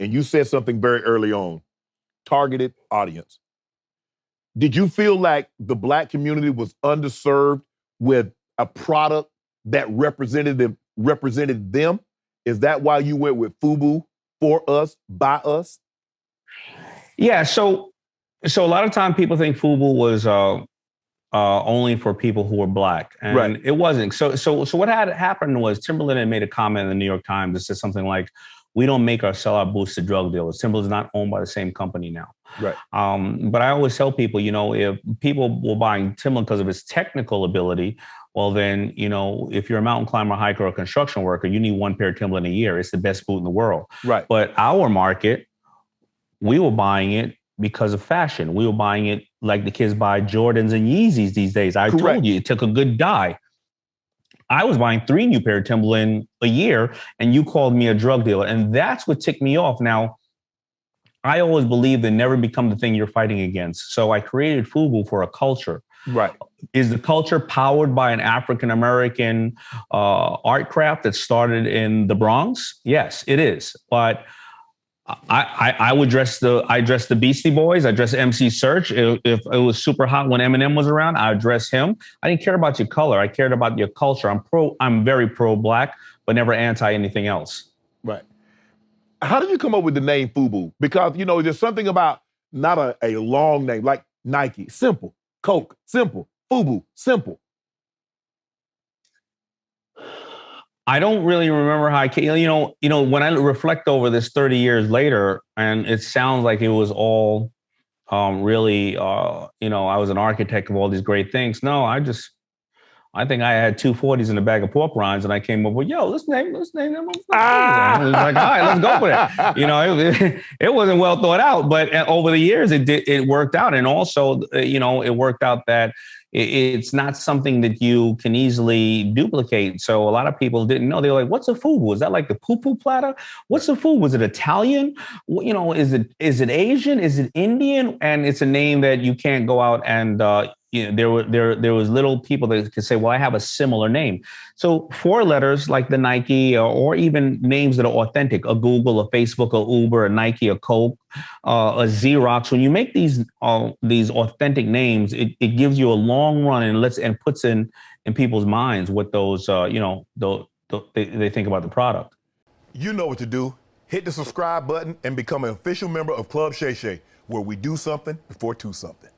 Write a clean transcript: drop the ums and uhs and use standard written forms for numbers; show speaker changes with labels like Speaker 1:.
Speaker 1: and you said something very early on, targeted audience. Did you feel like the Black community was underserved with a product that represented them? Is that why you went with FUBU, for us, by us?
Speaker 2: Yeah, so a lot of time people think FUBU was only for people who were Black, and
Speaker 1: right.
Speaker 2: It wasn't. So what had happened was Timberland had made a comment in the New York Times that said something like, "We don't make or sell our boots to drug dealers." Timberland's not owned by the same company now.
Speaker 1: Right.
Speaker 2: But I always tell people, if people were buying Timberland because of its technical ability, well then, if you're a mountain climber, hiker, or construction worker, you need one pair of Timberland a year. It's the best boot in the world.
Speaker 1: Right.
Speaker 2: But our market, we were buying it because of fashion. We were buying it like the kids buy Jordans and Yeezys these days. I told you, it took a good dye. I was buying 3 new pair of Timberland a year, and you called me a drug dealer. And that's what ticked me off. Now, I always believe that never become the thing you're fighting against. So I created FUBU for a culture.
Speaker 1: Right.
Speaker 2: Is the culture powered by an African-American art craft that started in the Bronx? Yes, it is. But I dress the Beastie Boys. I dress MC Search. If it was super hot when Eminem was around, I would dress him. I didn't care about your color. I cared about your culture. I'm very pro-Black, but never anti anything else.
Speaker 1: Right. How did you come up with the name FUBU? Because, there's something about not a long name, like Nike, simple. Coke, simple. FUBU, simple.
Speaker 2: I don't really remember how I came, when I reflect over this 30 years later, and it sounds like it was all really, I was an architect of all these great things. No, I think I had 240s in a bag of pork rinds, and I came up with, let's name them. I was like, all right, let's go for it. It wasn't well thought out, but over the years, it worked out. And also, it worked out that it's not something that you can easily duplicate. So a lot of people didn't know. They were like, what's a FUBU? Is that like the poo-poo platter? What's a FUBU? Is it Italian? Is it Asian? Is it Indian? And it's a name that you can't go out and, there was little people that could say, well, I have a similar name. So 4 letters like the Nike, or even names that are authentic, a Google, a Facebook, a Uber, a Nike, a Coke, a Xerox. When you make these authentic names, it gives you a long run and puts in people's minds what those, they think about the product.
Speaker 1: You know what to do. Hit the subscribe button and become an official member of Club Shay Shay, where we do something before 2 something.